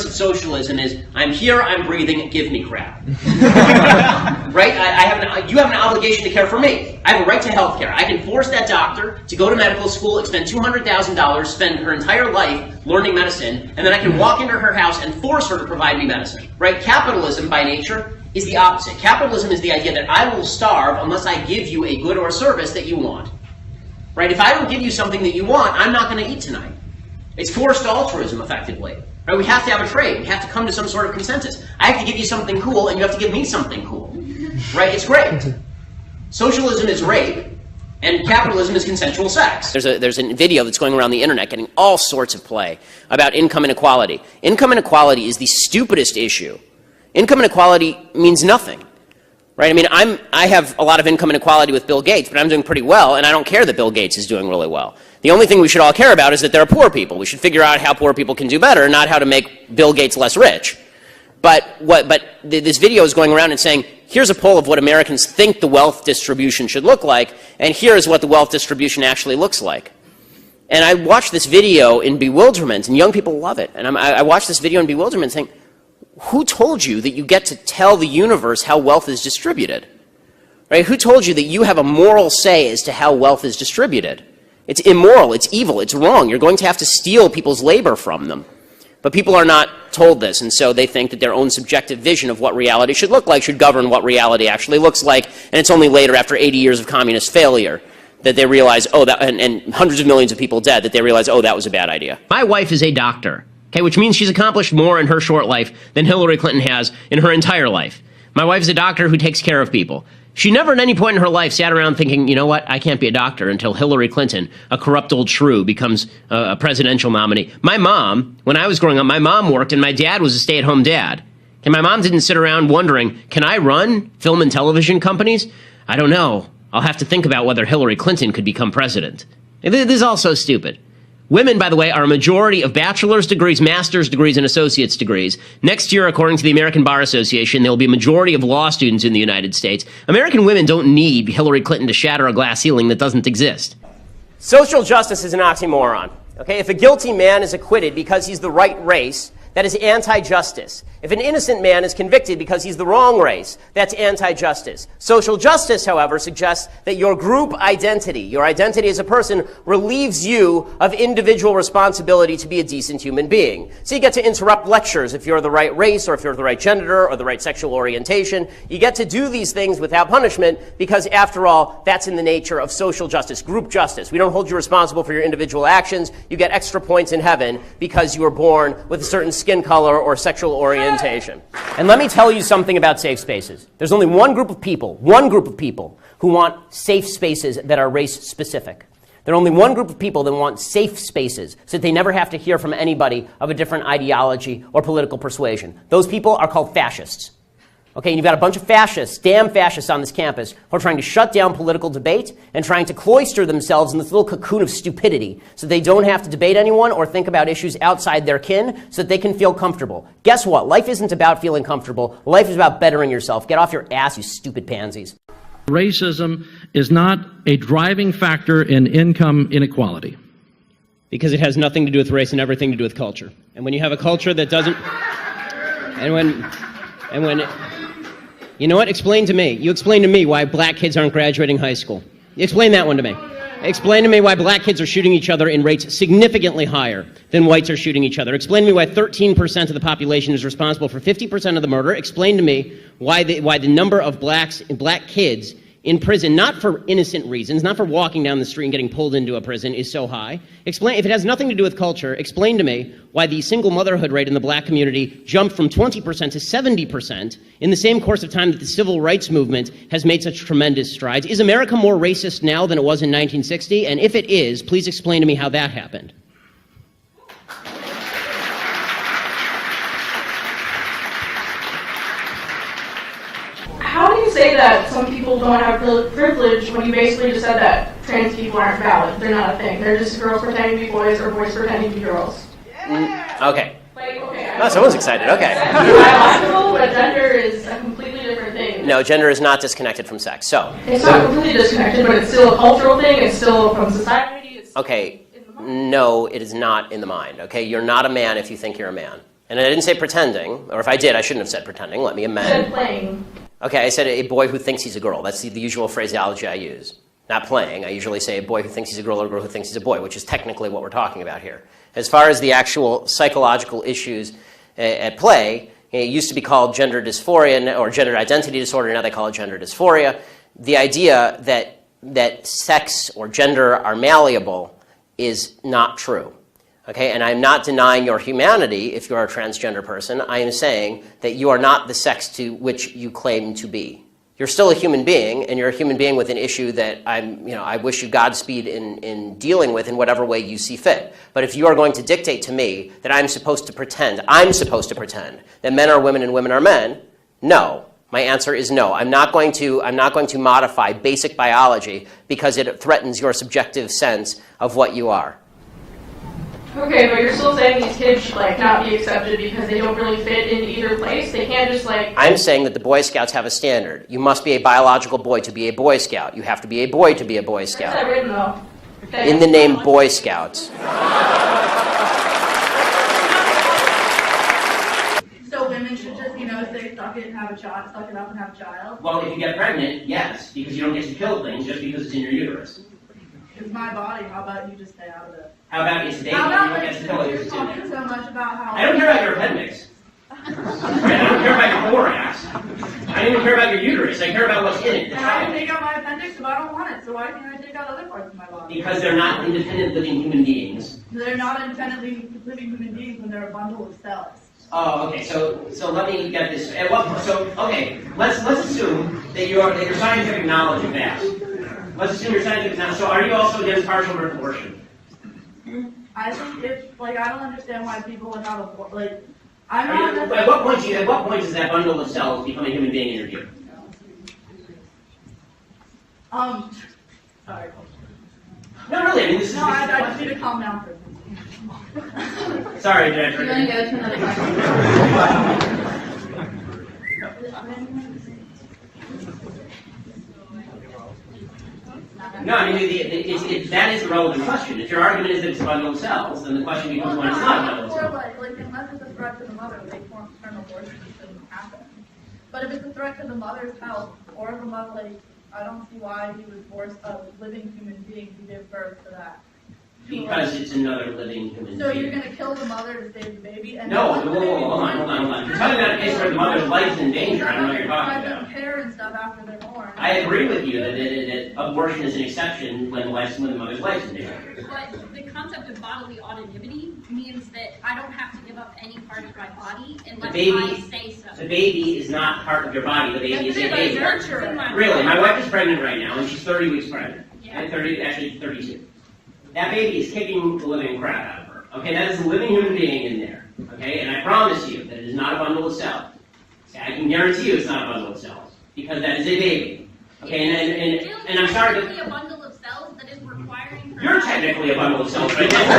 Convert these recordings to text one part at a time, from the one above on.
premise of socialism is, I'm here, I'm breathing, give me crap. Right? You have an obligation to care for me. I have a right to health care. I can force that doctor to go to medical school, expend $200,000, spend her entire life learning medicine, and then I can walk into her house and force her to provide me medicine. Right? Capitalism, by nature, is the opposite. Capitalism is the idea that I will starve unless I give you a good or service that you want. Right? If I don't give you something that you want, I'm not going to eat tonight. It's forced altruism, effectively. Right? We have to have a trade. We have to come to some sort of consensus. I have to give you something cool, and you have to give me something cool. Right? It's great. Socialism is rape, and capitalism is consensual sex. There's a video that's going around the internet getting all sorts of play about income inequality. Income inequality is the stupidest issue. Income inequality means nothing. Right? I mean, I have a lot of income inequality with Bill Gates, but I'm doing pretty well, and I don't care that Bill Gates is doing really well. The only thing we should all care about is that there are poor people. We should figure out how poor people can do better, not how to make Bill Gates less rich. But this video is going around and saying, here's a poll of what Americans think the wealth distribution should look like, and here's what the wealth distribution actually looks like. And I watched this video in bewilderment, and young people love it. And I watched this video in bewilderment saying, who told you that you get to tell the universe how wealth is distributed? Right? Who told you that you have a moral say as to how wealth is distributed? It's immoral, it's evil, it's wrong. You're going to have to steal people's labor from them. But people are not told this, and so they think that their own subjective vision of what reality should look like should govern what reality actually looks like, and it's only later, after 80 years of communist failure, that they realize, oh, that, and hundreds of millions of people dead, that they realize, oh, that was a bad idea. My wife is a doctor. Okay, which means she's accomplished more in her short life than Hillary Clinton has in her entire life. My wife's a doctor who takes care of people. She never at any point in her life sat around thinking, you know what, I can't be a doctor until Hillary Clinton, a corrupt old shrew, becomes a presidential nominee. My mom, when I was growing up, my mom worked and my dad was a stay-at-home dad. And my mom didn't sit around wondering, can I run film and television companies? I don't know. I'll have to think about whether Hillary Clinton could become president. This is all so stupid. Women, by the way, are a majority of bachelor's degrees, master's degrees, and associate's degrees. Next year, according to the American Bar Association, there will be a majority of law students in the United States. American women don't need Hillary Clinton to shatter a glass ceiling that doesn't exist. Social justice is an oxymoron. Okay? If a guilty man is acquitted because he's the right race, that is anti-justice. If an innocent man is convicted because he's the wrong race, that's anti-justice. Social justice, however, suggests that your group identity, your identity as a person, relieves you of individual responsibility to be a decent human being. So you get to interrupt lectures if you're the right race, or if you're the right gender, or the right sexual orientation. You get to do these things without punishment because, after all, that's in the nature of social justice, group justice. We don't hold you responsible for your individual actions. You get extra points in heaven because you were born with a certain skin color or sexual orientation. And let me tell you something about safe spaces. There's only one group of people who want safe spaces that are race-specific. There are only one group of people that want safe spaces so that they never have to hear from anybody of a different ideology or political persuasion. Those people are called fascists. Okay, and you've got a bunch of fascists, damn fascists on this campus, who are trying to shut down political debate and trying to cloister themselves in this little cocoon of stupidity so they don't have to debate anyone or think about issues outside their kin so that they can feel comfortable. Guess what? Life isn't about feeling comfortable. Life is about bettering yourself. Get off your ass, you stupid pansies. Racism is not a driving factor in income inequality. Because it has nothing to do with race and everything to do with culture. And when you have a culture that doesn't... You know what? Explain to me. You explain to me why black kids aren't graduating high school. Explain that one to me. Explain to me why black kids are shooting each other in rates significantly higher than whites are shooting each other. Explain to me why 13% of the population is responsible for 50% of the murder. Explain to me why the number of black kids in prison, not for innocent reasons, not for walking down the street and getting pulled into a prison, is so high. Explain, if it has nothing to do with culture, explain to me why the single motherhood rate in the black community jumped from 20% to 70% in the same course of time that the civil rights movement has made such tremendous strides. Is America more racist now than it was in 1960? And if it is, please explain to me how that happened. How do you say that some people don't have privilege when you basically just said that trans people aren't valid? They're not a thing. They're just girls pretending to be boys or boys pretending to be girls. Okay. Okay. Oh, someone's excited. Okay. Biological, but gender is a completely different thing. No, gender is not disconnected from sex. So it's not completely disconnected, but it's still a cultural thing. It's still from society. Okay. No, it is not in the mind. Okay, you're not a man if you think you're a man. And I didn't say pretending, or if I did, I shouldn't have said pretending. Let me amend. You said playing. Okay, I said a boy who thinks he's a girl. That's the usual phraseology I use. Not playing. I usually say a boy who thinks he's a girl or a girl who thinks he's a boy, which is technically what we're talking about here. As far as the actual psychological issues at play, it used to be called gender dysphoria or gender identity disorder. Now they call it gender dysphoria. The idea that sex or gender are malleable is not true. Okay, and I'm not denying your humanity if you're a transgender person. I am saying that you are not the sex to which you claim to be. You're still a human being, and you're a human being with an issue that I wish you Godspeed in dealing with in whatever way you see fit. But if you are going to dictate to me that I'm supposed to pretend that men are women and women are men, no. My answer is no. I'm not going to modify basic biology because it threatens your subjective sense of what you are. Okay, but you're still saying these kids should not be accepted because they don't really fit into either place? They can't just I'm saying that the Boy Scouts have a standard. You must be a biological boy to be a Boy Scout. You have to be a boy to be a Boy Scout. Where's that written, though? Okay. In the name Boy Scouts. So women should just, say suck it and have a child, suck it up and have a child? Well, if you get pregnant, yes, because you don't get to kill things just because it's in your uterus. It's my body. How about you just stay out of it? How about it's baby? How You about don't get to kill it you're because it's in talking there. so much about how... I don't care about your appendix. I don't care about your thorax. I don't even care about your uterus. I care about what's in it. The And I can child. take out my appendix if I don't want it, so why can't I take out other parts of my body? Because they're not independent living human beings. They're not independently living human beings when they're a bundle of cells. Oh, okay. So let me get this. Let's assume that your scientific knowledge is vast. Let's assume your scientific knowledge. So are you also against partial birth abortion? I think I don't understand why people would have At what point does that bundle of cells become a human being in your view? Sorry. No, really. I mean, this is. I just need to calm down for a minute. Sorry, Jennifer. You're going to go to another question. No, I mean, that is the relevant question. If your argument is that it's a bundle of cells, then the question becomes when it's not a bundle of cells. Unless it's a threat to the mother, they form maternal abortion, it shouldn't happen. But if it's a threat to the mother's health or the mother, I don't see why he would force a living human being to give birth to that. Because it's another living human being. So you're going to kill the mother to save the baby? And No, hold on. You're talking about a case where the mother's life is in danger. I don't know what you're talking about. Care and stuff after they're born. I agree with you that abortion is an exception when the mother's life is in danger. But the concept of bodily autonomy means that I don't have to give up any part of my body unless I say so. The baby is not part of your body. The baby is a baby. Nurture. Really, my wife is pregnant right now, and she's 30 weeks pregnant. Yeah. And 32. That baby is kicking the living crap out of her. Okay, that is a living human being in there. Okay, and I promise you that it is not a bundle of cells. I can guarantee you it's not a bundle of cells because that is a baby. Okay, and I'm sorry to a bundle of cells that is requiring. You're technically a bundle of cells right now.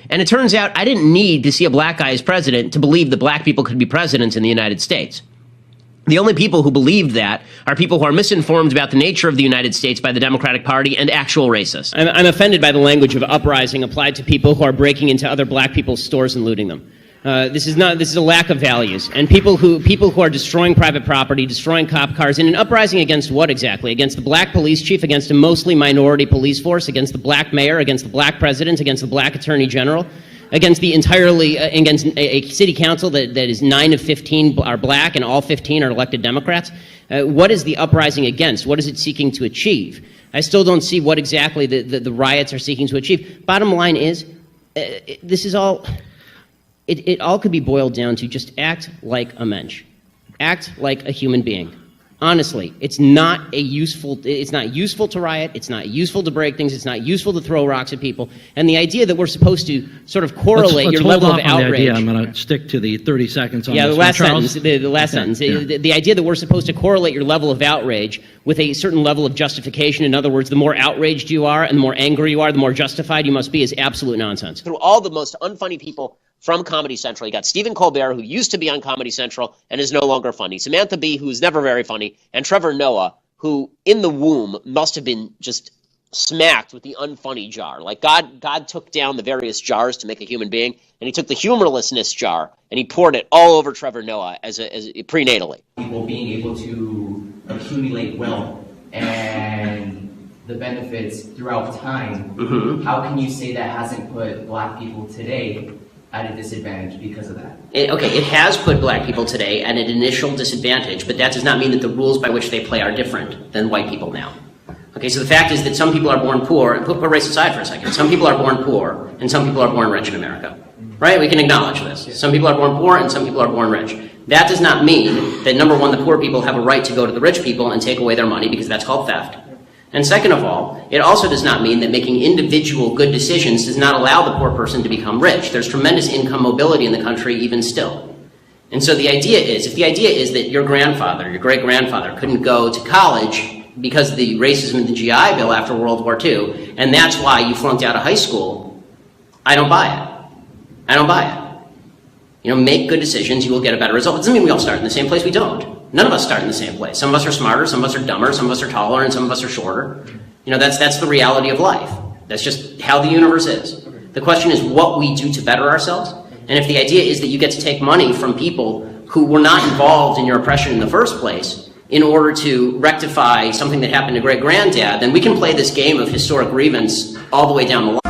And it turns out I didn't need to see a black guy as president to believe that black people could be presidents in the United States. The only people who believed that are people who are misinformed about the nature of the United States by the Democratic Party and actual racists. I'm offended by the language of uprising applied to people who are breaking into other black people's stores and looting them. This is a lack of values. And people who are destroying private property, destroying cop cars, in an uprising against what exactly? Against the black police chief, against a mostly minority police force, against the black mayor, against the black president, against the black attorney general, against against a city council that is 9 of 15 are black and all 15 are elected Democrats. What is the uprising against? What is it seeking to achieve? I still don't see what exactly the riots are seeking to achieve. Bottom line is, this is all. It all could be boiled down to just act like a mensch. Act like a human being. Honestly, it's not useful to riot, it's not useful to break things, it's not useful to throw rocks at people. And the idea that we're supposed to sort of correlate let's your hold level of off on outrage. the idea. I'm going to stick to the 30 seconds on Yeah, this the one. last Charles? sentence. The last sentence. Yeah. The idea that we're supposed to correlate your level of outrage with a certain level of justification. In other words, the more outraged you are and the more angry you are, the more justified you must be, is absolute nonsense. Through all the most unfunny people from Comedy Central. You got Stephen Colbert, who used to be on Comedy Central and is no longer funny. Samantha Bee, who is never very funny. And Trevor Noah, who in the womb must have been just smacked with the unfunny jar. Like God took down the various jars to make a human being, and he took the humorlessness jar and he poured it all over Trevor Noah as prenatally. People being able to accumulate wealth and the benefits throughout time, how can you say that hasn't put black people today at a disadvantage because of that? It has put black people today at an initial disadvantage, but that does not mean that the rules by which they play are different than white people now. Okay, so the fact is that some people are born poor, and put race aside for a second, some people are born poor and some people are born rich in America. Right? We can acknowledge this. Some people are born poor and some people are born rich. That does not mean that, number one, the poor people have a right to go to the rich people and take away their money, because that's called theft. And second of all, it also does not mean that making individual good decisions does not allow the poor person to become rich. There's tremendous income mobility in the country even still. And so the idea is, if the idea is that your grandfather, your great-grandfather couldn't go to college because of the racism in the GI Bill after World War II, and that's why you flunked out of high school, I don't buy it. I don't buy it. You know, make good decisions, you will get a better result. It doesn't mean we all start in the same place. We don't. None of us start in the same place. Some of us are smarter, some of us are dumber, some of us are taller, and some of us are shorter. You know, that's the reality of life. That's just how the universe is. The question is what we do to better ourselves. And if the idea is that you get to take money from people who were not involved in your oppression in the first place in order to rectify something that happened to great-granddad, then we can play this game of historic grievance all the way down the line.